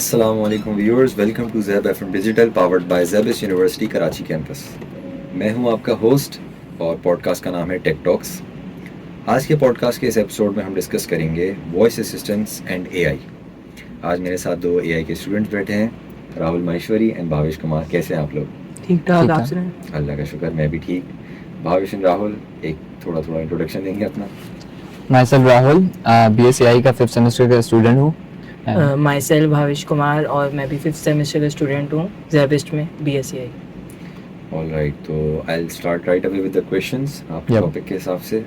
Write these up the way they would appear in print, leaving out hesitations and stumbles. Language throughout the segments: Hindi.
Assalamualaikum viewers, welcome to Zeb FM Digital powered by Zebis University Karachi campus. मैं हूं आपका होस्ट और पॉडकास्ट का नाम है टेक टॉक्स। आज के पॉडकास्ट के इस एपिसोड में हम डिस्कस करेंगे वॉइस असिस्टेंट्स एंड एआई। आज मेरे साथ दो एआई के स्टूडेंट्स बैठे हैं, राहुल माहेश्वरी एंड भावेश कुमार। कैसे हैं आप लोग? ठीक ठाक। आप सुनाएं? अल्लाह का शुक्र, मैं भी ठीक। भावेश एंड राहुल एक थोड़ा इंट्रोडक्शन देंगे अपना। माई सेल्फ राहुल, BSc का 5th सेमेस्टर का स्टूडेंट हूँ। माई सेल्फ भावेश कुमार और मैं भी 5th सेमेस्टर का स्टूडेंट हूँ जेबिस्ट में BSc। ऑलराइट, तो I will start right away with the questions आपके टॉपिक के हिसाब से।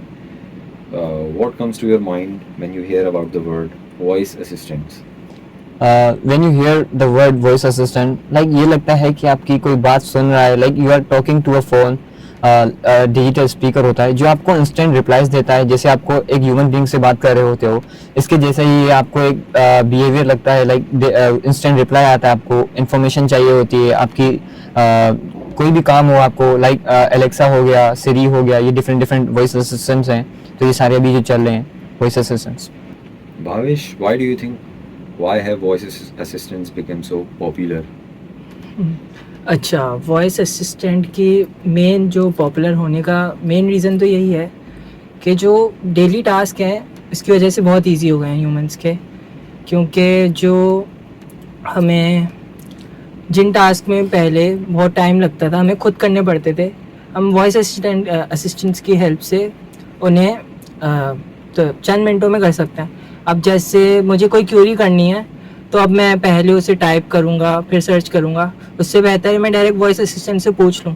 What comes to your mind when you hear about the word voice assistants? When you hear the word voice assistant, like ये लगता है कि आपकी कोई बात सुन रहा है, like you are talking to a phone. Digital speaker होता है जो आपको इंस्टेंट रिप्लाईज देता है, जैसे आपको एक ह्यूमन बीइंग से बात कर रहे होते हो। इसके जैसे ही आपको एक बिहेवियर लगता है, लाइक इंस्टेंट रिप्लाई आता है। आपको इन्फॉर्मेशन चाहिए होती है, आपकी कोई भी काम हो आपको, लाइक एलेक्सा हो गया, सिरी हो गया, ये डिफरेंट वॉइस असिस्टेंट्स हैं। तो ये सारे अभी जो चल रहे हैं voice assistants. Bhavesh, why do you think why have voice assistants become so popular? अच्छा, वॉइस असिस्टेंट की मेन जो पॉपुलर होने का मेन रीज़न तो यही है कि जो डेली टास्क हैं इसकी वजह से बहुत इजी हो गए हैं ह्यूमंस के। क्योंकि जो हमें जिन टास्क में पहले बहुत टाइम लगता था, हमें खुद करने पड़ते थे, हम वॉइस असिस्टेंट्स की हेल्प से उन्हें तो चंद मिनटों में कर सकते हैं। अब जैसे मुझे कोई क्यूरी करनी है तो अब मैं पहले उसे टाइप करूँगा, फिर सर्च करूँगा। उससे बेहतर है मैं डायरेक्ट वॉइस असिस्टेंट से पूछ लूँ।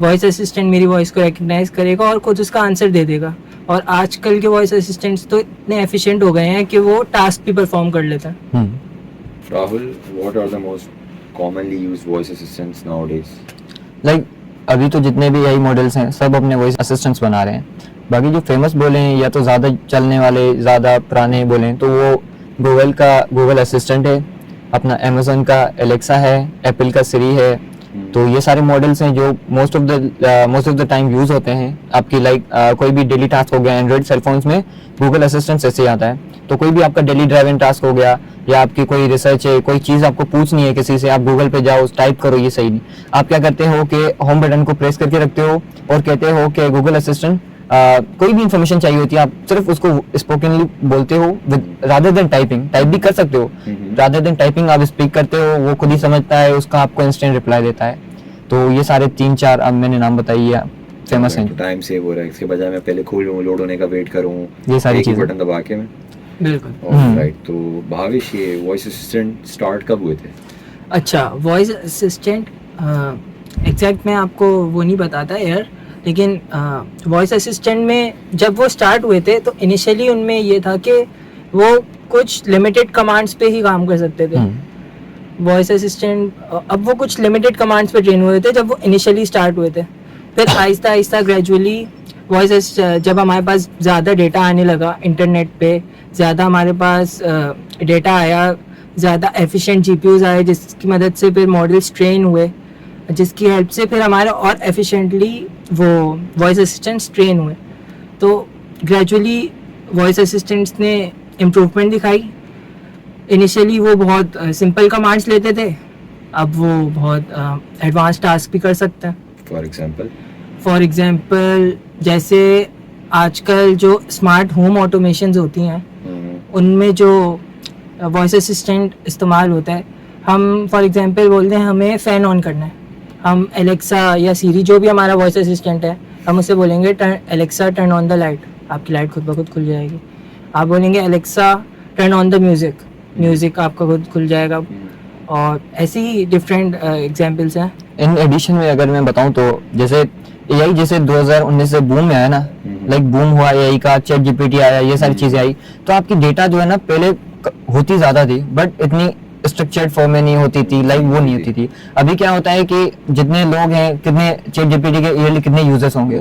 वॉइस असिस्टेंट मेरी वॉइस को रिकग्नाइज करेगा और खुद उसका आंसर दे देगा। और आजकल के वॉइस असिस्टेंट्स तो इतने एफिशिएंट हो गए हैं कि वो टास्क भी परफॉर्म कर लेते हैं। Rahul, what are the most commonly used voice assistants nowadays? Like अभी तो जितने भी AI मॉडल्स हैं सब अपने वॉइस असिस्टेंट्स बना रहे हैं। बाकी जो फेमस बोले हैं या तो ज़्यादा चलने वाले, ज़्यादा पुराने बोले हैं, तो वो गूगल असिस्टेंट है, अपना अमेज़न का एलेक्सा है, एप्पल का सिरी है। तो ये सारे मॉडल्स हैं जो most of the time use होते हैं। आपकी कोई भी डेली टास्क हो गया, एंड्रॉइड सेलफोन्स में गूगल असिस्टेंट ऐसे ही आता है। तो कोई भी आपका डेली ड्राइविंग टास्क हो गया या आपकी कोई रिसर्च है, कोई चीज़ आपको पूछनी है किसी से, आप गूगल पे जाओ, टाइप करो, ये सही नहीं। आप क्या करते हो कि होम बटन को प्रेस करके रखते हो और कहते हो कि गूगल असिस्टेंट कोई भी इंफॉर्मेशन चाहिए होती है, आप सिर्फ उसको स्पोकनली बोलते हो रादर देन टाइपिंग। टाइप भी कर सकते हो, रादर देन टाइपिंग आप स्पीक करते हो, वो खुद ही समझता है, उसका आपको इंस्टेंट रिप्लाई देता है। तो ये सारे 3-4 अब मैंने नाम बताई है, फेमस हैं। टाइम सेव हो रहा है, इसके बजाय मैं पहले खोलूं, लोड होने का वेट करूं, ये सारी एक ही चीजें बटन दबा के मैं। बिल्कुल। राइट, तो भावेश, ये वॉइस असिस्टेंट स्टार्ट कब हुए थे? अच्छा, वॉइस असिस्टेंट एग्जैक्ट मैं आपको वो नहीं बताता यार, लेकिन वॉइस असिस्टेंट में जब वो स्टार्ट हुए थे तो इनिशियली उनमें ये था कि वो कुछ लिमिटेड कमांड्स पे ही काम कर सकते थे। वॉइस असिस्टेंट अब वो कुछ लिमिटेड कमांड्स पे ट्रेन हुए थे जब वो इनिशियली स्टार्ट हुए थे। फिर आहिस्ता आहिस्ता ग्रेजुअली वॉइस जब हमारे पास ज़्यादा डेटा आने लगा इंटरनेट पे, ज़्यादा हमारे पास डेटा आया, ज़्यादा एफिशिएंट GPUs आए, जिसकी मदद से फिर मॉडल्स ट्रेन हुए, जिसकी हेल्प से फिर हमारे और एफिशिएंटली वो वॉइस असिस्टेंट्स ट्रेन हुए। तो ग्रेजुअली वॉइस असिस्टेंट्स ने इम्प्रूवमेंट दिखाई। इनिशियली वो बहुत सिंपल कमांड्स लेते थे, अब वो बहुत एडवांस टास्क भी कर सकते हैं। फॉर एग्जांपल जैसे आजकल जो स्मार्ट होम ऑटोमेशंस होती हैं उनमें जो वॉइस असिस्टेंट इस्तेमाल होता है, हम फॉर एग्जांपल बोलते हैं हमें फ़ैन ऑन करना है, हम एलेक्सा या सीरी जो भी हमारा वॉइस असिस्टेंट है, हम उससे बोलेंगे Alexa turn on the light, आपकी लाइट खुद ब खुद खुल जाएगी। आप बोलेंगे Alexa turn on the music आपका खुद खुल जाएगा। और ऐसे ही डिफरेंट एग्जांपल्स हैं। इन एडिशन में अगर मैं बताऊं तो जैसे AI जैसे 2019 से बूम में आया ना, लाइक बूम हुआ AI का, चैट GPT आया, ये सारी चीजें आई, तो आपकी डेटा जो है ना पहले होती ज्यादा थी बट इतनी स्ट्रक्चर्ड फॉर्म में नहीं होती थी, लाइक वो नहीं होती थी। अभी क्या होता है कि जितने लोग हैं, कितने चैट GPT के ईयरली कितने यूजर्स होंगे,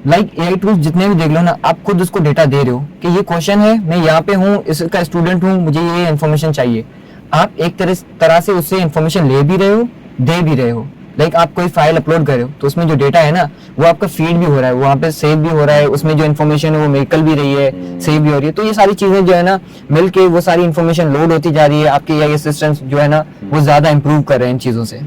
लाइक AI टूल्स जितने भी देख लो ना, आप खुद उसको डेटा दे रहे हो कि ये क्वेश्चन है, मैं यहाँ पे हूँ, इसका स्टूडेंट हूँ, मुझे ये इन्फॉर्मेशन चाहिए। आप एक तरह से उससे इन्फॉर्मेशन ले भी रहे हो, दे भी रहे हो। लाइक आप कोई फाइल अपलोड कर रहे हो तो उसमें जो डेटा है ना वो आपका फीड भी हो रहा है, वहाँ पे सेव भी हो रहा है, उसमें जो इन्फॉर्मेशन है वो निकल भी रही है, सेव भी हो रही है। तो ये सारी चीजें जो है ना मिलके वो सारी इन्फॉर्मेशन लोड होती जा रही है, आपके एआई असिस्टेंट जो है ना वो ज्यादा इंप्रूव कर रहे हैं इन चीजों से।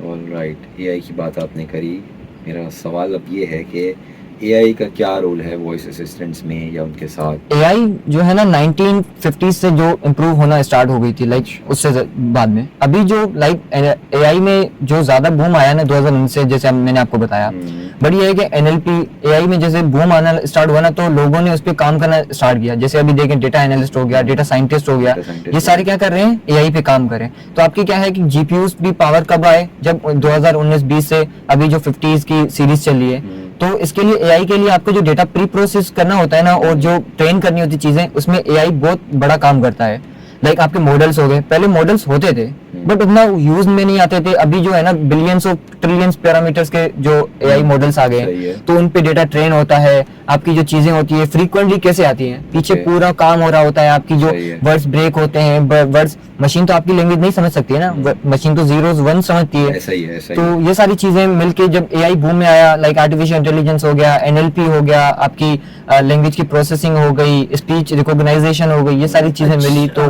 ऑलराइट, एआई की बात आपने करी। मेरा सवाल अब ये है कि एआई का क्या रोल है वॉइस असिस्टेंट्स में या उनके साथ? एआई जो है ना 1950 से जो इम्प्रूव होना स्टार्ट हो गई थी, लाइक उससे बाद में अभी जो लाइक एआई में जो ज्यादा बूम आया ना 2019 से, जैसे मैंने आपको बताया। बट ये है कि एनएलपी एआई में जैसे बूम आना स्टार्ट हुआ ना तो लोगों ने उस पर काम करना स्टार्ट किया। जैसे अभी देखें डेटा एनालिस्ट हो गया, डेटा साइंटिस्ट हो गया, ये सारे क्या कर रहे हैं, एआई पे काम कर रहे हैं। तो आपकी क्या है कि जीपीयूज भी पावर कब आए, जब 2019-20 से अभी जो 50s की सीरीज चली है। तो इसके लिए एआई के लिए आपको जो डेटा प्री प्रोसेस करना होता है ना और जो ट्रेन करनी होती चीजें, उसमें एआई बहुत बड़ा काम करता है। लाइक आपके मॉडल्स हो गए, पहले मॉडल्स होते थे बट उतना यूज में नहीं आते थे। अभी जो है ना बिलियंस ऑफ ट्रिलियंस पैरामीटर्स के जो एआई मॉडल्स आ गए तो उन पे डेटा ट्रेन होता है। आपकी जो चीजें होती है फ्रीक्वेंटली कैसे आती हैं, पीछे पूरा काम हो रहा होता है। आपकी जो वर्ड्स ब्रेक होते हैं, वर्ड्स मशीन तो आपकी लैंग्वेज नहीं समझ सकती है ना, मशीन तो जीरोस वन समझती है। ऐसा ही है। तो ये सारी चीजें मिलके जब एआई बूम में आया, लाइक आर्टिफिशियल इंटेलिजेंस हो गया, एनएलपी हो गया, आपकी लैंग्वेज की प्रोसेसिंग हो गई, स्पीच रिकॉग्नाइजेशन हो गई, ये सारी चीजें मिली। तो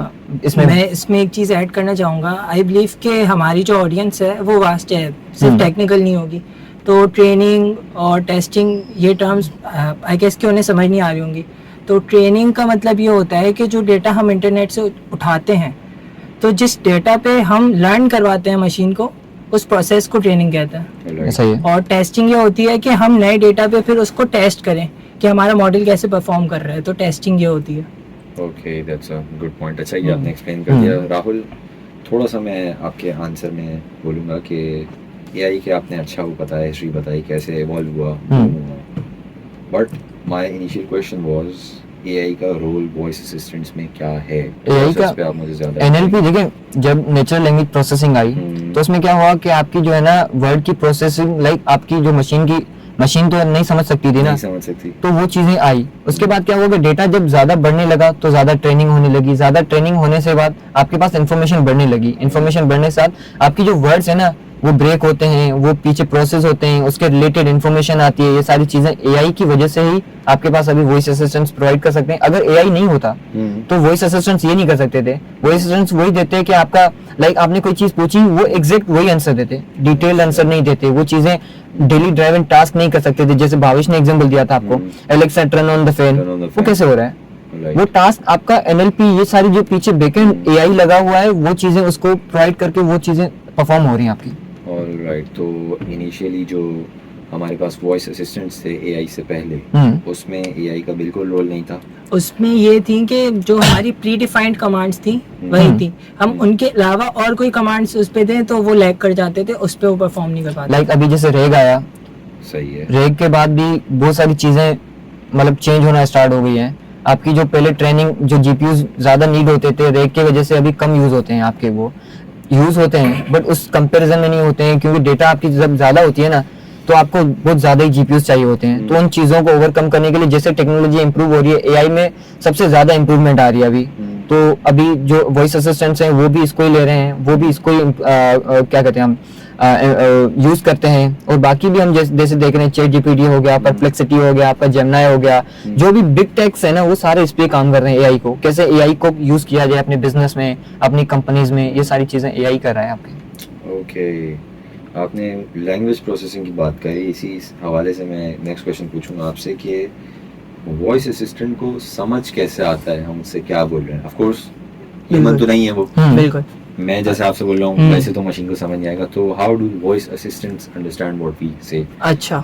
मैं इसमें एक चीज़ ऐड करना चाहूँगा। आई बिलीव कि हमारी जो ऑडियंस है वो वास्ट है, सिर्फ टेक्निकल नहीं होगी। तो ट्रेनिंग और टेस्टिंग ये टर्म्स आई गेस कि उन्हें समझ नहीं आ रही होंगी। तो ट्रेनिंग का मतलब ये होता है कि जो डेटा हम इंटरनेट से उठाते हैं, तो जिस डेटा पे हम लर्न करवाते हैं मशीन को, उस प्रोसेस को ट्रेनिंग कहते हैं। ऐसा ही है। और टेस्टिंग ये होती है कि हम नए डेटा पे फिर उसको टेस्ट करें कि हमारा मॉडल कैसे परफॉर्म कर रहा है। तो टेस्टिंग ये होती है। Okay, that's a good point. अच्छा, ये आपने एक्सप्लेन कर दिया। राहुल, थोड़ा सा मैं आपके आंसर में बोलूँगा कि एआई के आपने अच्छा वो बताया, हिस्ट्री बताई, कैसे इवॉल्व हुआ। But my initial question was AI का रोल वॉइस असिस्टेंट्स में क्या है? एआई का पे आप मुझे ज़्यादा एनएलपी देखिए, जब नेचुरल लैंग्वेज प्रोसेसिंग आई तो उसमें क्या हुआ कि आपकी जो है ना वर्ड की प्रोसेसिंग, लाइक आपकी जो मशीन तो नहीं समझ सकती थी ना, नहीं समझ सकती। तो वो चीजें आई। उसके बाद क्या हुआ कि डेटा जब ज्यादा बढ़ने लगा तो ज्यादा ट्रेनिंग होने लगी, ज्यादा ट्रेनिंग होने से बाद आपके पास इन्फॉर्मेशन बढ़ने लगी। इन्फॉर्मेशन बढ़ने के साथ आपकी जो वर्ड्स है ना वो ब्रेक होते हैं, वो पीछे प्रोसेस होते हैं, उसके रिलेटेड इन्फॉर्मेशन आती है। ये सारी चीजें एआई की वजह से ही आपके पास अभी वॉइस असिस्टेंट्स प्रोवाइड कर सकते हैं। अगर एआई नहीं होता तो वॉइस असिस्टेंट्स ये नहीं कर सकते थे। वॉइस असिस्टेंट्स वही देते हैं कि आपका लाइक आपने कोई चीज पूछी, वो एग्जैक्ट वही आंसर देते, डिटेल्ड आंसर नहीं देते। वो चीजें डेली ड्राइवन टास्क नहीं कर सकते थे। जैसे भावेश ने एग्जांपल दिया था आपको, Alexa turn on the fan, वो कैसे हो रहा है? वो टास्क आपका एनएलपी, ये सारी जो पीछे बैकएंड एआई लगा हुआ है, वो चीजें उसको प्रोवाइड करके वो चीजें परफॉर्म हो रही हैं आपकी। ऑलराइट, तो इनिशियली जो हमारे पास वॉइस असिस्टेंट्स थे एआई से पहले, उसमें एआई का बिल्कुल रोल नहीं था। उसमें ये थी कि जो हमारी प्री डिफाइंड कमांड्स थी वही थी। हम उनके अलावा और कोई कमांड्स उस पे दें तो वो लैग कर जाते थे, उस पे वो परफॉर्म नहीं कर पाते। लाइक अभी जैसे रेग आया, सही है, रेग के बाद भी बहुत सारी चीजें मतलब चेंज होना स्टार्ट हो गई हैं। आपकी जो पहले ट्रेनिंग जो जीपीयूज ज्यादा नीड होते थे, रेग की वजह से अभी कम यूज होते हैं। आपके वो यूज होते हैं बट उस कंपैरिजन में नहीं होते हैं, क्योंकि डेटा आपकी जब ज्यादा होती है ना तो आपको बहुत ज्यादा ही जीपीयूज चाहिए होते हैं। तो उन चीजों को ओवरकम करने के लिए जैसे टेक्नोलॉजी इंप्रूव हो रही है, एआई में सबसे ज्यादा इंप्रूवमेंट आ रही है अभी। तो अभी जो वॉइस असिस्टेंट्स हैं वो भी इसको ही ले रहे हैं, वो भी इसको ही क्या कहते हैं हम यूज करते हैं। और बाकी भी हम जैसे देख रहे हैं, चैट जीपीटी हो गया, परप्लेक्सिटी हो गया, आपका जेमिनी हो गया, जो भी बिग टेक्स है ना वो सारे इस पे काम कर रहे हैं। एआई को कैसे एआई को यूज किया जाए अपने बिजनेस में, अपनी कंपनीज में, ये सारी चीजें एआई कर रहा है आपके। ओके, आपने लैंग्वेज प्रोसेसिंग की बात करी, इसी हवाले से मैं नेक्स्ट क्वेश्चन पूछूंगा आपसे कि वॉइस असिस्टेंट को समझ कैसे आता है हम उससे क्या बोल रहे हैं। ऑफ कोर्स ह्यूमन तो नहीं है वो, बिल्कुल मैं जैसे आपसे बोल रहा हूँ वैसे तो मशीन को समझ नहीं आएगा। तो how do voice assistants understand what we say? अच्छा,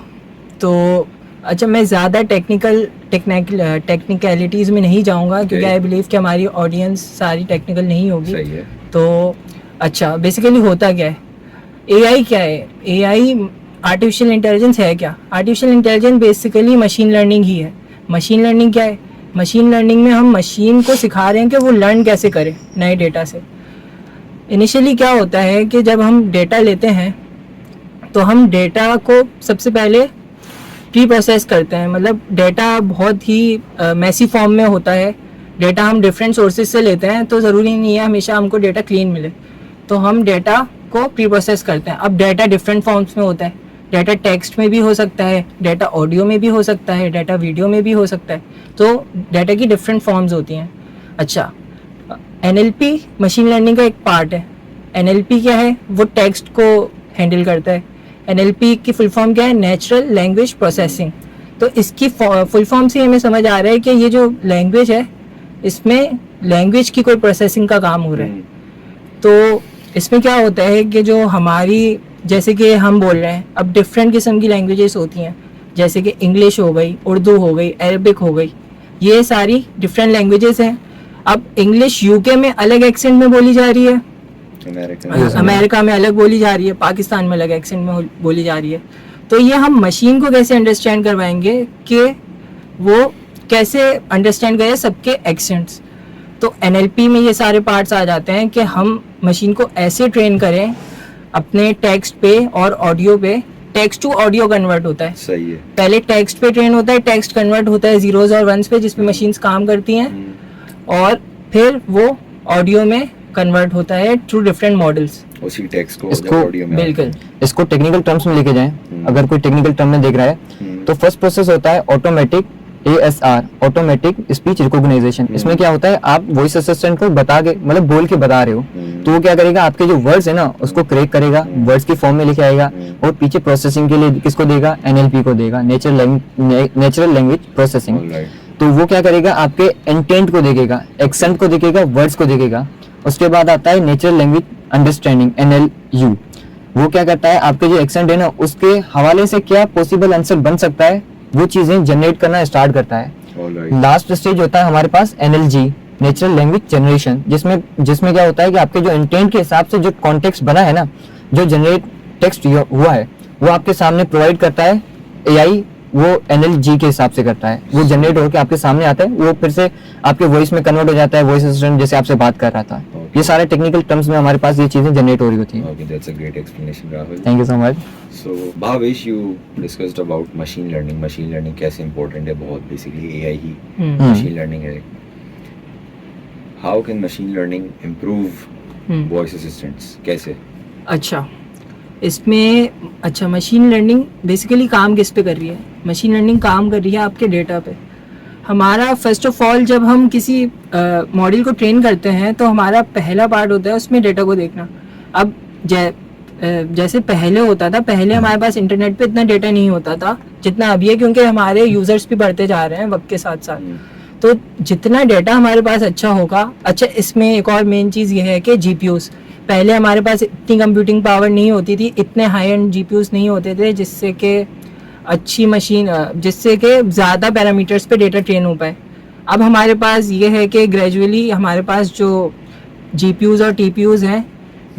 मैं ज़्यादा टेक्निकलिटीज़ में नहीं जाऊंगा क्योंकि आई बिलीव कि हमारी ऑडियंस सारी टेक्निकल नहीं होगी। सही है। तो अच्छा, बेसिकली होता क्या है, एआई क्या है? एआई आर्टिफिशियल इंटेलिजेंस है क्या? Artificial intelligence basically machine learning ही है। मशीन लर्निंग क्या है? मशीन लर्निंग में हम मशीन को सिखा रहे हैं कि वो लर्न कैसे करे नए डेटा से। इनिशियली क्या होता है कि जब हम डेटा लेते हैं तो हम डेटा को सबसे पहले प्री प्रोसेस करते हैं। मतलब डेटा बहुत ही मैसी फॉर्म में होता है। डेटा हम डिफरेंट सोर्सेज से लेते हैं, तो ज़रूरी नहीं है हमेशा हमको डेटा क्लीन मिले। तो हम डेटा को प्री प्रोसेस करते हैं। अब डाटा डिफरेंट फॉर्म्स में होता है, डाटा टेक्स्ट में भी हो सकता है, डाटा ऑडियो में भी हो सकता है, डाटा वीडियो में भी हो सकता है, तो डाटा की डिफरेंट फॉर्म्स होती हैं। अच्छा, NLP मशीन लर्निंग का एक पार्ट है। NLP क्या है? वो टेक्स्ट को हैंडल करता है। NLP की फुल फॉर्म क्या है? Natural language processing. तो इसकी फुल फॉर्म से हमें समझ आ रहा है कि ये जो लैंग्वेज है, इसमें लैंग्वेज की कोई प्रोसेसिंग का काम हो रहा है। तो इसमें क्या होता है कि जो हमारी, जैसे कि हम बोल रहे हैं, अब डिफरेंट किस्म की लैंग्वेजेस होती हैं, जैसे कि इंग्लिश हो गई, उर्दू हो गई, अरबिक हो गई, ये सारी डिफरेंट लैंग्वेजेस हैं। अब इंग्लिश यूके में अलग एक्सेंट में बोली जा रही है, अमेरिका में अलग बोली जा रही है, पाकिस्तान में अलग एक्सेंट में बोली जा रही है। तो ये हम मशीन को कैसे अंडरस्टैंड करवाएंगे कि वो कैसे अंडरस्टैंड करे सबके एक्सेंट्स। तो NLP में ये सारे पार्ट्स आ जाते हैं कि हम मशीन को ऐसे ट्रेन करें अपने टेक्स्ट पे और ऑडियो पे। टेक्स्ट टू ऑडियो कन्वर्ट होता है, सही है। पहले टेक्स्ट पे ट्रेन होता है, टेक्स्ट कन्वर्ट होता है जीरोस और वंस पे, जिसपे मशीन्स काम करती हैं, और फिर वो ऑडियो में कन्वर्ट होता है थ्रू डिफरेंट मॉडल्स। उसी टेक्स्ट को इसको ऑडियो में बिल्कुल इसको टेक्निकल टर्म्स में लेके जाएं, अगर कोई टेक्निकल टर्म में देख रहा है, तो फर्स्ट प्रोसेस होता है automatic ASR, automatic speech recognization. इसमें क्या होता है, आप वॉइस असिस्टेंट को बता के, मतलब बोल के बता रहे हो, तो वो क्या करेगा, आपके जो वर्ड्स है ना उसको क्रैक करेगा, वर्ड्स की फॉर्म में लेके आएगा, और पीछे प्रोसेसिंग के लिए किसको देगा, NLP को देगा, नेचुरल लैंग्वेज प्रोसेसिंग। तो वो क्या करेगा, आपके इंटेंट को देखेगा, एक्सेंट को देखेगा, वर्ड्स को देखेगा। उसके बाद आता है नेचुरल लैंग्वेज अंडरस्टैंडिंग, NLU। वो क्या करता है, आपके जो एक्सेंट है ना उसके हवाले से क्या पॉसिबल आंसर बन सकता है, वो चीजें जनरेट करना स्टार्ट करता है। लास्ट स्टेज होता है हमारे पास NLG, नेचुरल लैंग्वेज जनरेशन, जिसमें क्या होता है कि आपके जो इंटेंट के हिसाब से जो कॉन्टेक्स्ट बना है ना, जो जनरेट टेक्स्ट हुआ है, वो आपके सामने प्रोवाइड करता है AI, वो NLG के हिसाब से करता है, वो जनरेट होकर आपके सामने आता है, वो फिर से आपके वॉइस में कन्वर्ट हो जाता है, वॉइस असिस्टेंट जैसे आपसे बात कर रहा था। ये सारे टेक्निकल टर्म्स में हमारे पास ये चीजें जनरेट हो रही होती हैं। Okay, that's a great explanation, Rahul. Thank you so much. So, Bhavesh, you discussed about machine learning. Machine learning कैसे important है, बहुत basically AI ही machine learning है। How can machine learning improve voice assistants? कैसे? अच्छा, इसमें अच्छा मशीन लर्निंग बेसिकली काम किस पे कर रही है? मशीन लर्निंग काम कर रही है आपके डेटा पे। हमारा फर्स्ट ऑफ ऑल जब हम किसी मॉडल को ट्रेन करते हैं तो हमारा पहला पार्ट होता है उसमें डेटा को देखना। अब जैसे पहले होता था, पहले हमारे पास इंटरनेट पे इतना डेटा नहीं होता था जितना अभी है, क्योंकि हमारे यूजर्स भी बढ़ते जा रहे हैं वक्त के साथ साथ। तो जितना डेटा हमारे पास अच्छा होगा, अच्छा इसमें एक और मेन चीज़ ये है कि GPUs, पहले हमारे पास इतनी कंप्यूटिंग पावर नहीं होती थी, इतने हाई एंड GPUs नहीं होते थे जिससे कि अच्छी मशीन, जिससे कि ज़्यादा पैरामीटर्स पे डेटा ट्रेन हो पाए। अब हमारे पास ये है कि ग्रेजुअली हमारे पास जो GPUs और TPUs हैं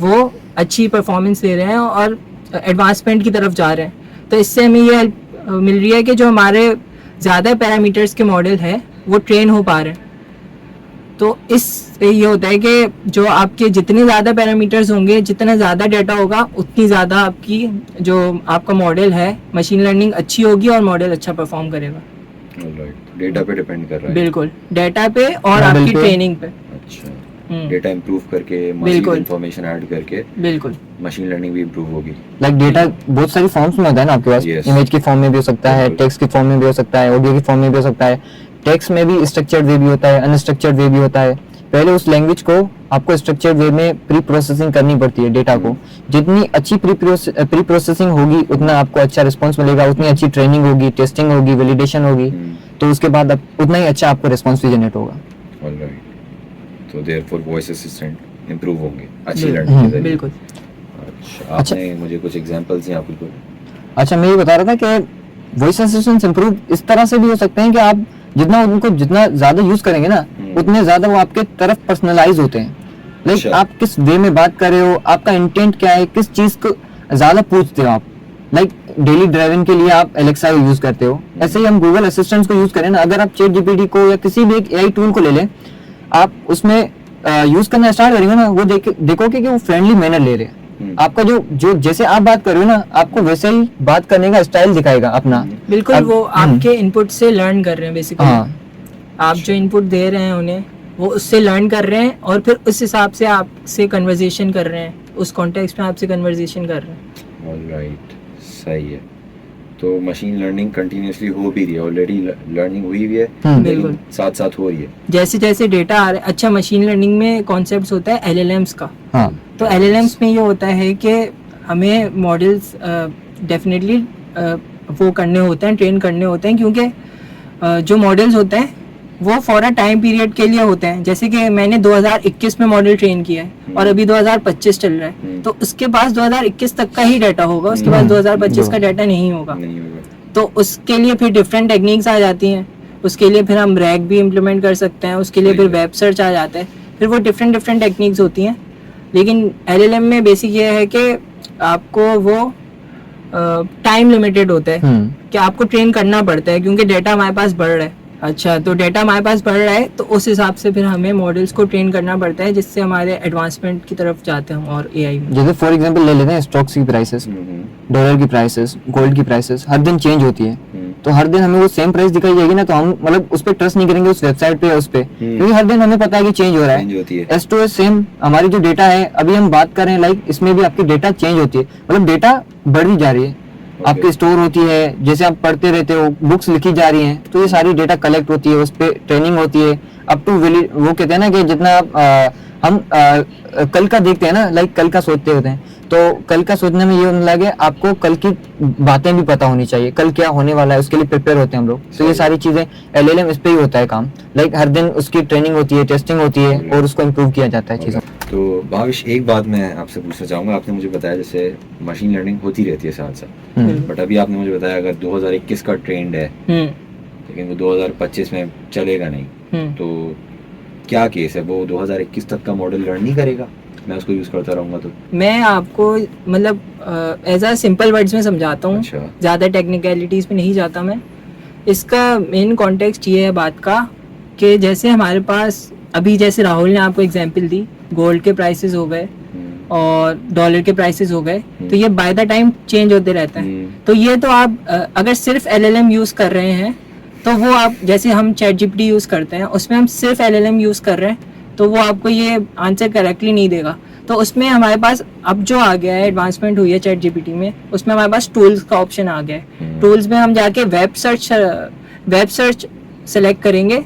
वो अच्छी परफॉर्मेंस दे रहे हैं और एडवांसमेंट की तरफ जा रहे हैं। तो इससे हमें ये हेल्प मिल रही है कि जो हमारे ज़्यादा पैरामीटर्स के मॉडल हैं वो ट्रेन हो पा रहे हैं। तो इससे ये होता है कि जो आपके जितने ज़्यादा पैरामीटर्स होंगे, जितना ज़्यादा डाटा होगा, उतनी ज़्यादा आपकी जो आपका मॉडल है मशीन लर्निंग अच्छी होगी और मॉडल अच्छा परफॉर्म करेगा। डेटा पे डिपेंड कर रहा है। बिल्कुल, डेटा पे और आपकी ट्रेनिंग पे। अच्छा, डेटा इंप्रूव करके, मशीन इंफॉर्मेशन ऐड करके बिल्कुल मशीन लर्निंग भी इंप्रूव होगी। लाइक डेटा बहुत सारी फॉर्म्स में होता है ना आपके पास, इमेज की फॉर्म में भी हो सकता है, टेक्स्ट की फॉर्म में भी हो सकता है, ऑडियो की फॉर्म में भी हो सकता है। टेक्स्ट में भी स्ट्रक्चर्ड वे भी होता है, अनस्ट्रक्चर्ड वे भी होता है। पहले उस लैंग्वेज को आपको स्ट्रक्चर्ड वे में प्री प्रोसेसिंग करनी पड़ती है डेटा को। जितनी अच्छी प्री प्रोसेसिंग होगी उतना आपको अच्छा रिस्पांस मिलेगा, उतनी अच्छी ट्रेनिंग होगी, टेस्टिंग होगी, वैलिडेशन होगी, तो उसके बाद उतना ही अच्छा आपको रिस्पांस भी जनरेट होगा। ऑलराइट, तो देयरफॉर वॉइस असिस्टेंट इंप्रूव होंगे अच्छी लर्निंग के जरिए। बिल्कुल। अच्छा, आपने मुझे कुछ एग्जांपल्स हैं आपको? अच्छा, मैं ये बता रहा था कि वॉइस असिस्टेंट इंप्रूव इस तरह से भी हो सकते हैं कि आप जितना ज्यादा यूज करेंगे ना, उतने ज्यादा वो आपके तरफ पर्सनलाइज होते हैं। लाइक आप किस वे में बात कर रहे हो, आपका इंटेंट क्या है, किस चीज को ज्यादा पूछते हो आप। लाइक डेली ड्राइविंग के लिए आप एलेक्सा को यूज करते हो, ऐसे ही हम गूगल असिस्टेंट को यूज करें ना। अगर आप ChatGPT को या किसी भी एक AI टूल को ले लें, आप उसमें यूज करना स्टार्ट करेंगे ना, वो देखोगे कि वो फ्रेंडली मैनर ले रहे हैं। आपका जो जैसे आप बात कर रहे हो ना, आपको वैसे ही बात करने का स्टाइल दिखाएगा अपना। बिल्कुल, वो आपके इनपुट से लर्न कर रहे हैं बेसिकली। आप जो इनपुट दे रहे हैं उन्हें, वो उससे लर्न कर रहे हैं और फिर उस हिसाब से आपसे कन्वर्सेशन कर रहे हैं। उस कॉन्टेक्स्ट में आपसे कन्वर्सेशन कर रहे हैं। ऑलराइट, सही है। तो मशीन लर्निंग कंटिन्यूसली हो भी रही है, ऑलरेडी लर्निंग हुई भी है, बिल्कुल। लेकिन साथ साथ हो रही है। जैसे जैसे डेटा आ रहा है, अच्छा मशीन लर्निंग में कॉन्सेप्ट होता है LLMs का। हाँ तो LLMs में ये होता है कि हमें मॉडल्स डेफिनेटली वो करने होते हैं, ट्रेन करने होते हैं, क्योंकि जो मॉडल्स होते हैं वो फॉर अ टाइम पीरियड के लिए होते हैं। जैसे कि मैंने 2021 में मॉडल ट्रेन किया है और अभी 2025 चल रहा है, तो उसके पास 2021 तक का ही डाटा होगा, उसके बाद 2025 का डाटा नहीं होगा। नहीं होगा। तो उसके लिए फिर डिफरेंट टेक्निक्स आ जाती हैं, उसके लिए फिर हम रैग भी इम्प्लीमेंट कर सकते हैं, उसके लिए फिर वेब सर्च आ जाता है, फिर वो डिफरेंट टेक्निक्स होती हैं। लेकिन LLM में बेसिक ये है कि आपको वो टाइम लिमिटेड होता है कि आपको ट्रेन करना पड़ता है, क्योंकि डेटा हमारे पास बढ़ रहा है। अच्छा, तो डेटा हमारे पास बढ़ रहा है, तो उस हिसाब से फिर हमें मॉडल्स को ट्रेन करना पड़ता है, जिससे हमारे एडवांसमेंट की तरफ जाते हैं और AI में। जैसे फॉर एग्जांपल ले लेते हैं स्टॉक्स की प्राइसेस, डॉलर की प्राइसेस, गोल्ड की प्राइसेस हर दिन चेंज होती है। तो हर दिन हमें वो सेम प्राइस दिखाई जाएगी ना, तो हम मतलब उस पर ट्रस्ट नहीं करेंगे उस वेबसाइट पे या उस पे, क्योंकि हर दिन हमें पता है कि चेंज हो रहा है। एस टू एस सेम हमारी जो डेटा है, अभी हम बात कर रहे हैं लाइक इसमें भी आपकी डेटा चेंज होती है, मतलब डेटा बढ़ी जा रही है, आपकी स्टोर होती है, जैसे आप पढ़ते रहते हो, बुक्स लिखी जा रही हैं, तो ये सारी डेटा कलेक्ट होती है, उस पर ट्रेनिंग होती है अप टू वो कहते हैं ना कि जितना हम कल का देखते हैं ना, लाइक कल का सोचते होते हैं, तो कल का सोचने में ये होने लगे आपको कल की बातें भी पता होनी चाहिए, कल क्या होने वाला है उसके लिए प्रिपेयर होते हैं हम लोग। तो ये सारी चीजें LLM इस पे ही होता है काम, लाइक हर दिन उसकी ट्रेनिंग होती है, टेस्टिंग होती है और उसको इम्प्रूव किया जाता है चीज़ों। तो भाविश, एक बात मैं आपसे पूछना चाहूँगा। आपने मुझे बताया जैसे मशीन लर्निंग होती रहती है साथ साथ, बट अभी आपने मुझे बताया अगर 2021 का ट्रेंड है लेकिन वो 2025 में चलेगा नहीं, तो क्या केस है? वो 2021 तक का मॉडल लर्न नहीं करेगा, मैं उसको यूज करता रहूंगा? तो मैं आपको मतलब एज अ सिंपल वर्ड्स में समझाता हूँ, अच्छा। ज़्यादा टेक्निकलिटीज़ में नहीं जाता मैं। इसका मेन कॉन्टेक्स्ट ये है बात का कि जैसे हमारे पास अभी, जैसे राहुल ने आपको एग्जांपल दी, गोल्ड के प्राइसेस हो गए और डॉलर के प्राइसेस हो गए, तो ये बाय द टाइम चेंज होते रहते हैं। तो ये तो आप अगर सिर्फ LLM यूज़ कर रहे हैं, तो वो आप, जैसे हम ChatGPT यूज़ करते हैं, उसमें हम सिर्फ LLM यूज़ कर रहे हैं, तो वो आपको ये आंसर करेक्टली नहीं देगा। तो उसमें हमारे पास अब जो आ गया है, एडवांसमेंट हुई है ChatGPT में, उसमें हमारे पास टूल्स का ऑप्शन आ गया है। टूल्स में हम जाके वेब सर्च सेलेक्ट करेंगे,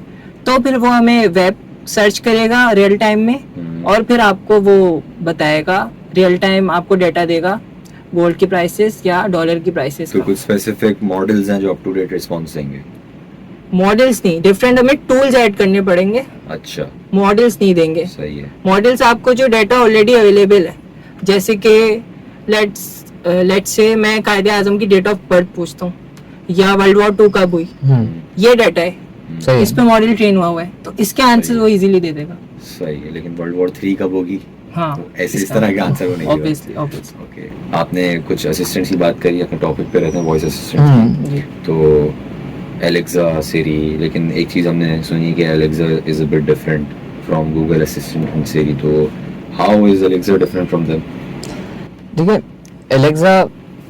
तो फिर वो हमें वेब सर्च करेगा रियल टाइम में, और फिर आपको वो बताएगा, रियल टाइम आपको डेटा देगा गोल्ड की प्राइसेस या डॉलर की प्राइसेस। तो कुछ स्पेसिफिक मॉडल्स हैं जो अप टू डेट रिस्पॉन्स देंगे? मॉडल्स नहीं, डिफरेंट हमें टूल्स ऐड करने पड़ेंगे। अच्छा, मॉडल्स नहीं देंगे। सही है। मॉडल्स आपको जो डाटा ऑलरेडी अवेलेबल है, जैसे कि लेट्स से मैं कायदे आजम की डेट ऑफ बर्थ पूछता हूँ या वर्ल्ड वॉर 2 कब हुई, ये डाटा है, इस पे मॉडल ट्रेन हुआ है, तो इसके आंसर वो इजीली दे देगा। सही है, लेकिन वर्ल्ड वॉर 3 कब होगी? हाँ, तो ऐसे इस तरह के आंसर वो नहीं देगा। ऑब्वियसली। ओके, आपने कुछ असिस्टेंट्स की बात करी, अपने टॉपिक पे रहते हैं वॉइस असिस्टेंट की, तो एलेक्सा, सिरी, लेकिन एक चीज़ हमने सुनी कि Alexa is a bit different from Google Assistant and Siri, तो how is Alexa different from them? देखिए, एलेक्सा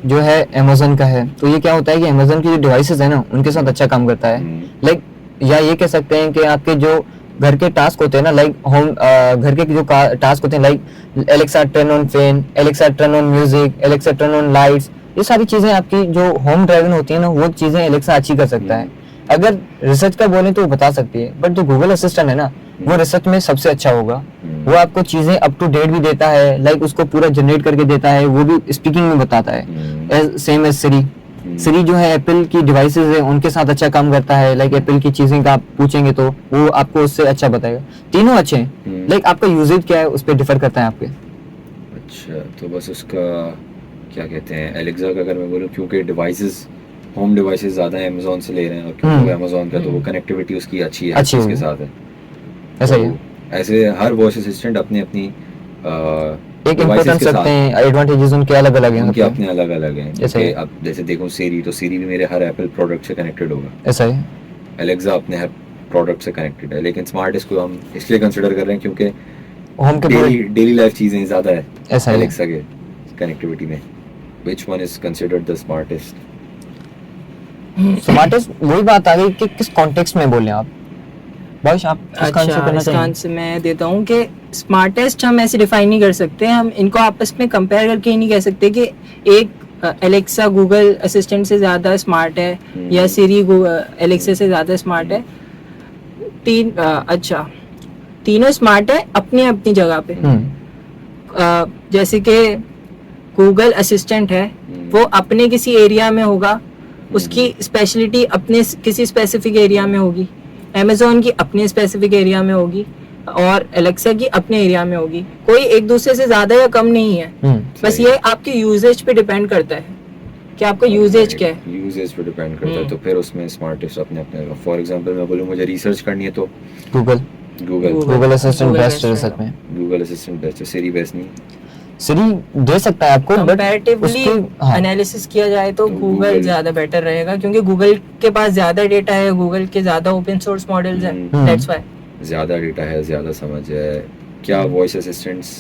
जो है अमेज़न का है, तो ये क्या होता है कि अमेज़न की जो डिवाइसेस है ना, उनके साथ अच्छा काम करता है। लाइक या ये कह सकते हैं कि आपके जो घर के टास्क होते हैं ना, लाइक होम घर के जो टास्क होते हैं, like Alexa turn on fan, Alexa turn on music, Alexa turn on lights, ये सारी चीजें आपकी जो होम ड्राइवन होती है ना, वो चीजें एलेक्सा अच्छी कर सकता है। अगर रिसर्च का बोले तो वो बता सकती है, बट जो गूगल असिस्टेंट है ना, वो रिसर्च में सबसे अच्छा होगा। वो आपको चीजें अप टू डेट भी देता है, लाइक उसको पूरा जनरेट करके देता है, वो भी स्पीकिंग में बताता है, सेम एज सिरी। सिरी जो है एप्पल की डिवाइसेस है, उनके साथ अच्छा काम करता है, लाइक एप्पल की चीजें का आप पूछेंगे तो वो आपको उससे अच्छा बताएगा। तीनों अच्छे हैं, लाइक आपका यूजेज क्या है उस पर डिफर करता है आपके। अच्छा, तो बस उसका क्या कहते हैं, एलेक्सा का अगर मैं बोलूँ, क्योंकि डिवाइसेस, होम डिवाइसेस ज़्यादा अमेज़ॉन से ले रहे हैं, और क्योंकि अमेज़ॉन का, तो वो कनेक्टिविटी उसकी अच्छी है, उसके साथ है। ऐसा ही ऐसे हर वॉइस असिस्टेंट अपनी अपनी एक इम्पोर्टेंस रखते हैं, एडवांटेजेस उनके अलग अलग हैं, उनके अपने अलग अलग हैं। जैसे अब जैसे देखो सिरी, तो सिरी भी मेरे हर एप्पल प्रोडक्ट से कनेक्टेड होगा, ऐसा है। एलेक्सा अपने हर प्रोडक्ट से कनेक्टेड है, लेकिन स्मार्ट इसको हम इसलिए कंसिडर कर रहे हैं क्योंकि होम के डेली लाइफ चीजें ज़्यादा है ऐसा एलेक्सा के कनेक्टिविटी में। Which one is considered the smartest? Smartest वही बात आ गई कि किस कॉन्टेक्स्ट में बोल रहे हैं आप। भाई आप इसका आंसर अच्छा, करना इसका चाहिए। आंसर मैं देता हूँ कि स्मार्टेस्ट हम ऐसे डिफाइन नहीं कर सकते, हम इनको आपस में कंपेयर करके ही नहीं कह सकते कि एक एलेक्सा गूगल असिस्टेंट से ज़्यादा स्मार्ट है या सिरी एलेक्सा से ज़्यादा स्मार्ट है। अच्छा, तीनों स्मार्ट है अपनी अपनी जगह पे। जैसे कि गूगल असिस्टेंट है, वो अपने किसी एरिया में होगा, उसकी स्पेशलिटी अपने किसी स्पेसिफिक एरिया में होगी। अमेजोन की अपने स्पेसिफिक एरिया में होगी और एलेक्सा की अपने एरिया में होगी। कोई एक दूसरे से ज्यादा या कम नहीं है, बस ये आपके यूजेज पे डिपेंड करता है कि आपका यूजेज क्या है। यूजेज पे डिपेंड करता है, तो फिर उसमें स्मार्टेस्ट अपने अपने। फॉर एग्जांपल मैं बोलूँ मुझे रिसर्च करनी है तो Google Google assistant Google best है best सच में। गूगल असिस्टेंट बेस्ट है, सिरी बेस्ट नहीं। सिरी दे सकता है आपको, बट कंपैरेटिवली हाँ, एनालिसिस किया जाए तो तो गूगल Google- ज्यादा बेटर रहेगा, क्योंकि गूगल के पास ज्यादा डेटा है, गूगल के ज्यादा ओपन सोर्स मॉडल्स हैं, दैट्स व्हाई। ज़्यादा डेटा है, ज़्यादा समझ है। क्या वॉइस असिस्टेंट्स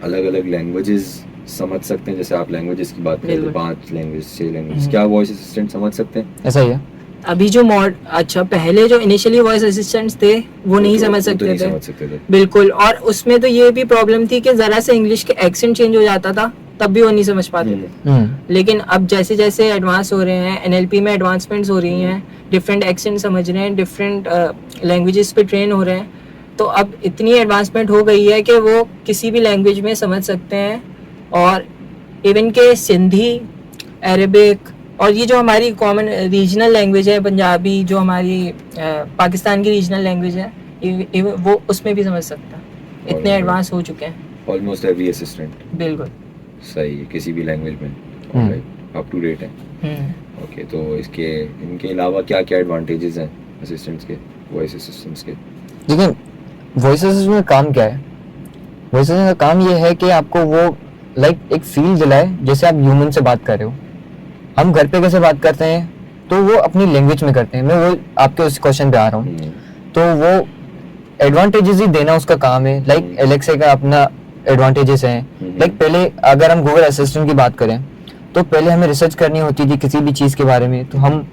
अलग अलग लैंग्वेजेस समझ सकते हैं? जैसे आप लैंग्वेजेस की बात करें तो बिल्कुल। 5 लैंग्वेज 6 लैंग्वेज, क्या वॉइस असिस्टेंट समझ सकते हैं? ऐसा ही है। अभी जो अच्छा, पहले जो इनिशियली वॉइस असिस्टेंट्स थे वो नहीं समझ वो तो नहीं सकते थे, समझ सकते थे। बिल्कुल। और उसमें तो ये भी प्रॉब्लम थी कि जरा से इंग्लिश के एक्सेंट चेंज हो जाता था, तब भी वो नहीं समझ पाते थे। लेकिन अब जैसे जैसे एडवांस हो रहे हैं, एनएलपी में एडवांसमेंट्स हो रही हैं, डिफरेंट एक्सेंट समझ रहे हैं, डिफरेंट लैंग्वेजेस पे ट्रेन हो रहे हैं, तो अब इतनी एडवांसमेंट हो गई है कि वो किसी भी लैंग्वेज में समझ सकते हैं। और इवन के सिंधी, अरेबिक और ये जो हमारी कॉमन रीजनल लैंग्वेज है पंजाबी, जो हमारी पाकिस्तान की रीजनल लैंग्वेज है, वो उसमें भी समझ सकता है। इतने एडवांस हो चुके हैं। ऑलमोस्ट एवरी असिस्टेंट बिल्कुल। सही है, किसी भी लैंग्वेज में अप टू डेट है। ओके, तो इनके अलावा क्या क्या एडवांटेजेस हैं असिस्टेंट्स के, वॉइस असिस्टेंट्स के? देखिए वॉइस असिस्टेंट में काम क्या है, वॉइस असिस्टेंट का काम ये है कि आपको वो एक फील दिलाए जैसे आप ह्यूमन से बात कर रहे हो। हम घर पे कैसे बात करते हैं तो वो अपनी लैंग्वेज में करते हैं। मैं वो आपके उस क्वेश्चन पे आ रहा हूँ। तो वो एडवांटेजेस ही देना उसका काम है। एलेक्सा का अपना एडवांटेजेस हैं। पहले अगर हम गूगल असिस्टेंट की बात करें तो पहले हमें रिसर्च करनी होती थी किसी भी चीज़ के बारे में, तो हम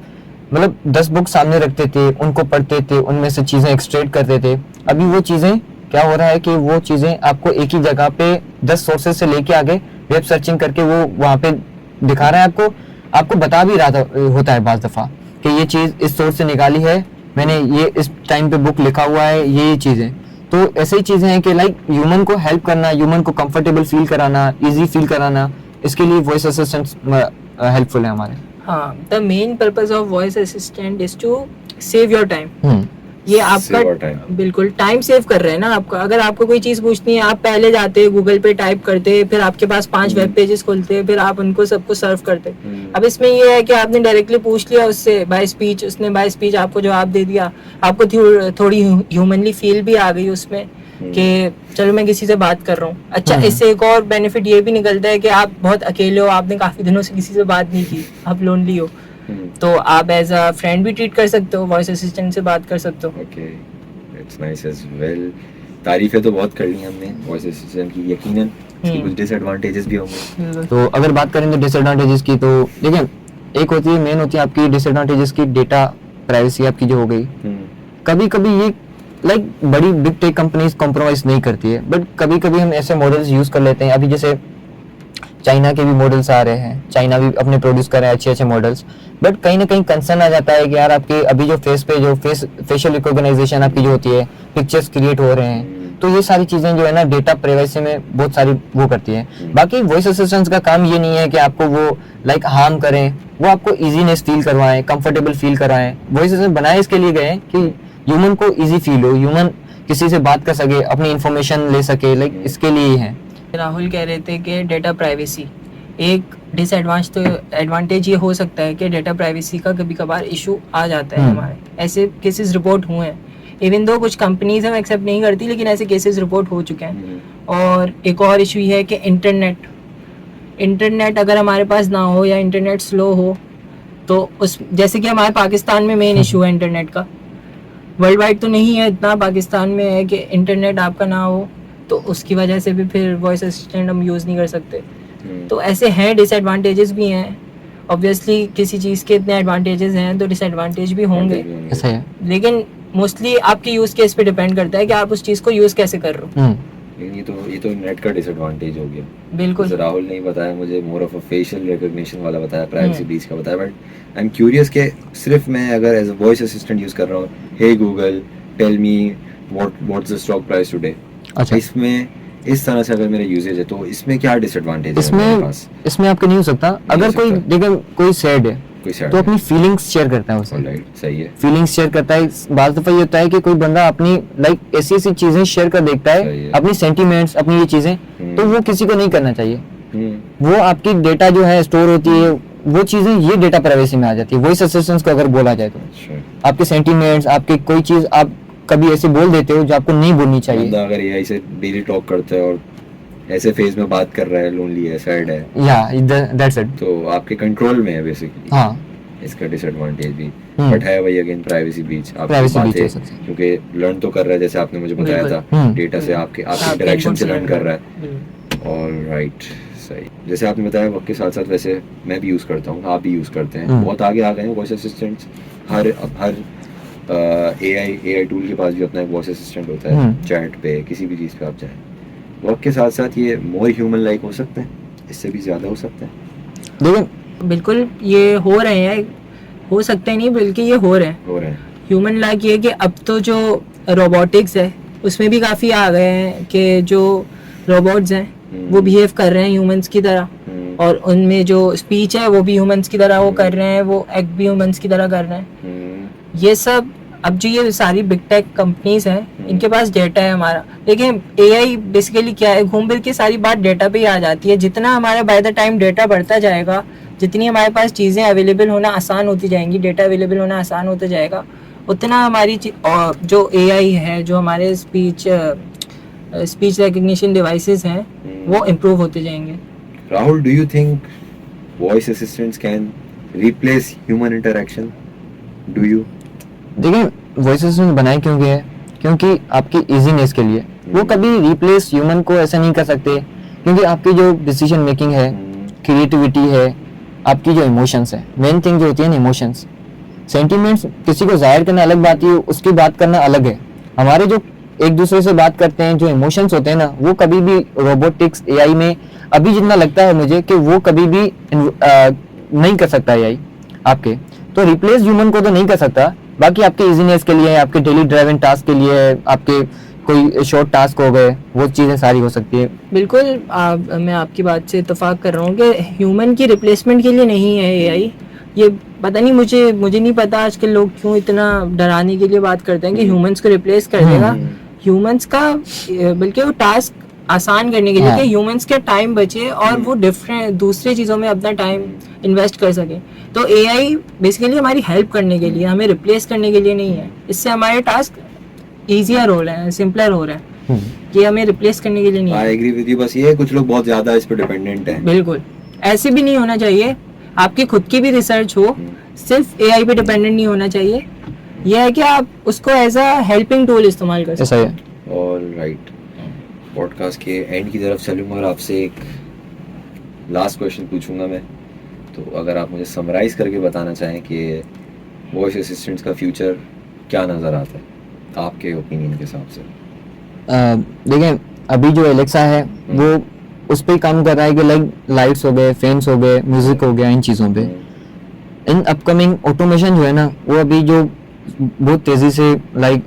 10 बुक सामने रखते थे, उनको पढ़ते थे, उनमें से चीज़ें एक्सट्रैक्ट करते थे। अभी वो चीज़ें क्या हो रहा है कि वो चीज़ें आपको एक ही जगह पे 10 सोर्सेज से लेके आगे वेब सर्चिंग करके वो वहाँ पे दिखा रहा है। आपको बता भी रहा होता है बाज़ दफ़ा कि ये चीज़ इस सोर्स से निकाली है, मैंने ये इस टाइम पे बुक लिखा हुआ है, ये चीज़ें। तो ऐसे ही चीज़ें हैं कि ह्यूमन को हेल्प करना, ह्यूमन को कंफर्टेबल फील कराना, इजी फील कराना, इसके लिए वॉइस असिस्टेंट्स हेल्पफुल है हमारे। हाँ, the main purpose of voice assistant is to save your time. ये आपका बिल्कुल टाइम सेव कर रहे हैं ना आपका। अगर आपको कोई चीज पूछनी है, आप पहले जाते गूगल पे टाइप करते, फिर आपके पास 5 वेब पेजेस खुलते, फिर आप उनको सबको सर्व करते। अब इसमें ये है कि आपने डायरेक्टली पूछ लिया उससे बाय स्पीच, उसने बाय स्पीच आपको जवाब दे दिया। आपको थोड़ी ह्यूमनली फील भी आ गई उसमें कि चलो मैं किसी से बात कर रहा हूँ। अच्छा, इससे एक और बेनिफिट ये भी निकलता है कि आप बहुत अकेले हो, आपने काफी दिनों से किसी से बात नहीं की, आप लोनली हो, तो आप एज अ फ्रेंड भी ट्रीट कर सकते हो, वॉइस असिस्टेंट से बात कर सकते हो। Okay, it's nice as well. तारीफें तो बहुत कर ली हमने वॉइस असिस्टेंट की, यकीनन इसके कुछ डिसएडवांटेजेस भी होंगे। तो अगर बात करें तो डिसएडवांटेजेस की, तो देखिए एक होती है, मेन होती है आपकी डिसएडवांटेजेस की, डेटा प्राइवेसी आपकी जो हो गई। कभी कभी ये बड़ी बिग टेक कंपनीज कॉम्प्रोमाइज नहीं करती है, बट कभी कभी हम ऐसे मॉडल्स यूज कर लेते हैं। अभी जैसे चाइना के भी मॉडल्स आ रहे हैं, चाइना भी अपने प्रोड्यूस कर रहे हैं अच्छे अच्छे मॉडल्स, बट कहीं ना कहीं कंसर्न आ जाता है कि यार आपके अभी जो फेस पे जो फेशियल रिकॉग्नाइजेशन आपकी जो होती है, पिक्चर्स क्रिएट हो रहे हैं, तो ये सारी चीजें जो है ना डेटा प्राइवेसी में बहुत सारी वो करती है। बाकी वॉइस असिस्टेंट्स का काम ये नहीं है कि आपको वो हार्म करें, वो आपको इजीनेस फील करवाएं, कंफर्टेबल फील कराएं। वॉइस असिस्टेंट बनाए इसके लिए गए कि ह्यूमन को इजी फील हो, ह्यूमन किसी से बात कर सके, अपनी इंफॉर्मेशन ले सके, इसके लिए ही है। राहुल कह रहे थे कि डेटा प्राइवेसी एक एडवांटेज ये हो सकता है कि डेटा प्राइवेसी का कभी कभार इशू आ जाता है हमारे। ऐसे केसेस रिपोर्ट हुए हैं, इवन दो कुछ कंपनीज हम एक्सेप्ट नहीं करती, लेकिन ऐसे केसेस रिपोर्ट हो चुके हैं। और एक और इशू ये है कि इंटरनेट अगर हमारे पास ना हो या इंटरनेट स्लो हो, तो उस जैसे कि हमारे पाकिस्तान में मेन इशू है इंटरनेट का, वर्ल्ड वाइड तो नहीं है इतना, पाकिस्तान में है कि इंटरनेट आपका ना हो तो उसकी वजह से भी फिर वॉइस असिस्टेंट हम यूज़ नहीं कर सकते। तो ऐसे हैं, डिसएडवांटेजेस भी हैं। ऑब्वियसली किसी चीज़ के इतने एडवांटेजेस हैं तो डिसएडवांटेज भी होंगे, ऐसा है। लेकिन मोस्टली आपके यूज केस पे डिपेंड करता है कि आप उस चीज को यूज कैसे कर रहे हो। लेकिन ये तो नेट का डिसएडवांटेज हो गया। बिल्कुल। जैसे राहुल ने बताया, मुझे more of a facial recognition वाला बताया, प्राइवेसी हम्म। ब्रीच का बताया, बट आई एम क्यूरियस कि सिर्फ मैं अगर as a voice assistant use कर रहा हूँ, hey Google tell me what's the stock price today, अच्छा, इसमें इस तरह से अगर मेरा यूजेज है तो इसमें क्या डिसएडवांटेज है मेरे पास? इसमें आपके नहीं हो सकता। अगर कोई सकता। देखिए कोई सैड है कोई sad तो है। अपनी फीलिंग्स शेयर करता है उससे, ऑलराइट, सही है। फीलिंग्स शेयर करता है। बाज़ दफा ये होता है कि कोई बंदा अपनी लाइक ऐसी ऐसी चीजें शेयर कर देखता सही है, है। अपनी सेंटीमेंट्स, अपनी ये चीजें, तो वो किसी को नहीं करना चाहिए। हम्म, वो आपकी डेटा जो है स्टोर होती है, वो चीजें ये डेटा प्राइवेसी में आ जाती है। वॉइस असिस्टेंट को अगर बोला जाए तो अच्छा। आपके सेंटीमेंट्स, आपकी कोई चीज आप कभी ऐसे बोल देते हो जो आपको नहीं बोलनी चाहिए। बंदा अगर एआई से डेली टॉक करता है और ऐसे फेज में बात कर रहा है, लोनली है, सैड है, या दैट्स इट। तो आपके कंट्रोल में है बेसिकली। हाँ, इसका डिसएडवांटेज भी हम्म। बट है वही, अगेन प्राइवेसी ब्रीच। आप Privacy breach बातें हो सकती है। क्योंकि लर्न तो कर रहा है, जैसे आपने मुझे बताया बिल्कुल। था, हम्म। डेटा से आपके आपके इंटरेक्शन input से से लर्न learn कर रहा है। बिल्कुल। ऑलराइट, सही। जैसे आपने बताया, वक्त के साथ साथ वैसे मैं भी यूज़ करता हूँ, आप भी यूज़ करते हैं, हम्म। बहुत आगे आ गए हैं वॉइस असिस्टेंट्स। हर एआई टूल के पास भी अपना एक वॉइस असिस्टेंट होता है, हम्म। चैट पे, किसी भी चीज़ पे आप जाएं। वक्त के साथ साथ ये मोर ह्यूमन लाइक हो सकते हैं, इससे भी ज़्यादा हो सकते हैं। लेकिन बिल्कुल ये हो रहे हैं, हो सकते हैं नहीं बल्कि ये हो रहे हैं। हो रहे हैं। ह्यूमन लाइक ये कि अब तो जो रोबोटिक्स है उसमें भी काफ़ी आ गए हैं कि जो रोबोट्स हैं वो बिहेव कर रहे हैं ह्यूमंस की तरह, और उनमें जो स्पीच है वो भी ह्यूमंस की तरह वो कर रहे हैं, वो एक्ट भी ह्यूमंस की तरह कर रहे हैं। ये सब अब जो ये सारी बिग टेक कंपनीज हैं इनके पास डेटा है हमारा, लेकिन एआई बेसिकली क्या है, घूम फिर के सारी बात डेटा पे ही आ जाती है। जितना हमारा बाय द टाइम डेटा बढ़ता जाएगा, जितनी हमारे पास चीज़ें अवेलेबल होना आसान होती जाएंगी, डेटा अवेलेबल होना आसान होता जाएगा, उतना हमारी और जो एआई है, जो हमारे स्पीच रिकग्निशन डिवाइसेस हैं वो इम्प्रूव होते जाएंगे। Rahul, do you think voice assistants can replace human interaction? Do you? देखिए वॉइस असिस्टेंट बनाए क्यों गए हैं? क्योंकि आपकी इजीनेस के लिए। वो कभी रिप्लेस ह्यूमन को ऐसा नहीं कर सकते, क्योंकि आपकी जो डिसीजन मेकिंग है, क्रिएटिविटी है, आपकी जो इमोशंस है, मेन थिंग जो होती है ना इमोशंस, सेंटीमेंट्स किसी को जाहिर करना अलग बात है, उसकी बात करना अलग है। हमारे जो एक दूसरे से बात करते हैं, जो इमोशंस होते हैं ना, वो कभी भी रोबोटिक्स एआई में अभी जितना लगता है मुझे कि वो कभी भी नहीं कर सकता एआई आपके। तो रिप्लेस ह्यूमन को तो नहीं कर सकता, बाकी आपके इजीनेस के लिए, आपके डेली ड्राइविंग टास्क के लिए, आपके कोई शॉर्ट टास्क हो गए, वो चीज़ें सारी हो सकती है। बिल्कुल मैं आपकी बात से इत्तेफाक कर रहा हूँ कि ह्यूमन की रिप्लेसमेंट के लिए नहीं है एआई। ये पता नहीं, मुझे नहीं पता आजकल लोग क्यों इतना डराने के लिए बात करते हैं कि ह्यूमंस को रिप्लेस कर देगा। ह्यूमंस का बल्कि वो टास्क आसान करने के लिए हाँ। कि ह्यूमंस का टाइम बचे और वो डिफरेंट दूसरे चीज़ों में अपना टाइम इन्वेस्ट कर सके। तो एआई बेसिकली हमारी हेल्प करने के लिए, हमें रिप्लेस करने के लिए नहीं है। इससे हमारे टास्क ईजियर हो रहे हैं, सिंपलर हो रहे हैं, कि हमें रिप्लेस करने के लिए नहीं आई है। Agree with you. बस ये है, कुछ लोग बहुत ज्यादा इस पे डिपेंडेंट हैं। बिल्कुल ऐसे भी नहीं होना चाहिए। आपकी खुद की भी रिसर्च हो, सिर्फ एआई पे डिपेंडेंट नहीं होना चाहिए। यह है कि आप उसको एज अ हेल्पिंग टूल इस्तेमाल कर ऐसा सकते है। ऑलराइट, पॉडकास्ट के एंड की तरफ चलूंगा और आपसे एक लास्ट क्वेश्चन पूछूंगा मैं। तो अगर आप मुझे समराइज करके बताना चाहें कि वॉइस असिस्टेंट्स का फ्यूचर क्या नज़र आता है आपके ओपिनियन के हिसाब से? देखिए अभी जो एलेक्सा है वो उस पर काम कर रहा है कि लाइक लाइट्स हो गए, फैंस हो गए, म्यूजिक हो गया, इन चीज़ों पे। इन अपकमिंग ऑटोमेशन जो है ना, वो अभी जो बहुत तेज़ी से लाइक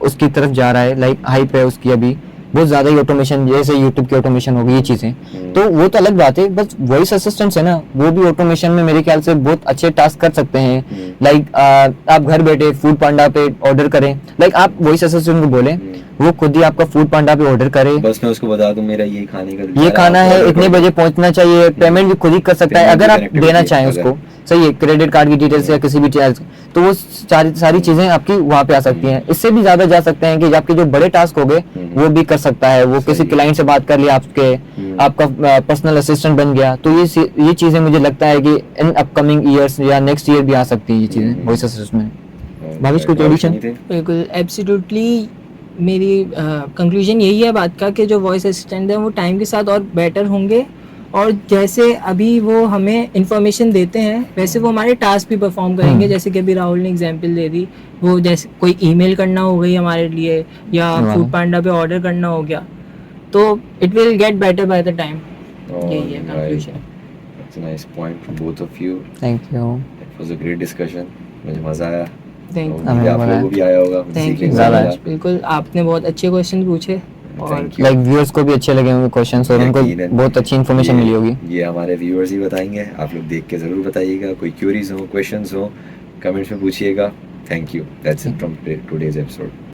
उसकी तरफ जा रहा है, लाइक हाइप है उसकी अभी बहुत ज़्यादा ही ऑटोमेशन, जैसे यूट्यूब की ऑटोमेशन हो गई, ये चीज़ें। तो वो तो अलग बात है, बस वॉइस असिस्टेंट्स है ना, वो भी ऑटोमेशन में मेरे ख्याल से बहुत अच्छे टास्क कर सकते हैं। लाइक आप घर बैठे फूड पांडा पे ऑर्डर करें, लाइक आप वॉइस असिस्टेंट को बोलें, वो खुद ही आपका फूड पांडा पे ऑर्डर करे, बस मैं उसको बता दूं मेरा ये खाने का दिल ये कर खाना रहा है, आप इतने order बजे पहुंचना चाहिए, पेमेंट भी खुद ही कर सकता है Payment अगर भी आप connectivity देना चाहें अगर- उसको। सही है, क्रेडिट कार्ड की डिटेल्स या किसी भी चीज, तो वो सारी चीजें आपकी वहां पे आ सकती हैं। इससे भी ज्यादा जा सकते हैं कि आपके जो बड़े टास्क हो गए वो भी कर सकता है। वो किसी क्लाइंट से बात कर लिया आपके, आपका पर्सनल असिस्टेंट बन गया। तो ये चीजें मुझे लगता है कि इन अपकमिंग ईयर्स या नेक्स्ट ईयर भी आ सकती हैं ये चीजें वॉइस असिस्टेंट में। भाविश कुछ एडिशन? बिल्कुल एब्सोल्युटली, मेरी कंक्लूजन यही है बात का कि जो वॉइस असिस्टेंट हैं वो टाइम के साथ और बेटर होंगे और जैसे अभी वो हमें इंफॉर्मेशन देते हैं वैसे वो हमारे टास्क भी परफॉर्म करेंगे। जैसे कि अभी राहुल ने एग्जांपल दे दी, वो जैसे कोई ईमेल करना हो गई हमारे लिए या वाह। फूड पांडा पे ऑर्डर करना हो गया, तो it will get better by the time. यही है Alright. Conclusion. That's a nice point from both of you. Thank you. It was a great discussion. मुझे मजा आया। थैंक तो यू। उम्मीद है आप हमें लोगों को भी आया होगा, मुझे थैंक सीखने यू को ज़्यादा मिला। बिल्कुल, आपने बहुत अच्छे क्वेश्चन पूछे और Thank you. लाइक व्यूअर्स को भी अच्छे लगे होंगे क्वेश्चंस और उनको यकीनन। बहुत अच्छी इन्फॉर्मेशन ये- मिली होगी। ये हमारे व्यूअर्स ही बताएंगे, आप लोग देख के ज़रूर बताइएगा। कोई क्यूरीज हो, क्वेश्चंस हो, कमेंट्स में पूछिएगा। Thank you. That's it from today's episode.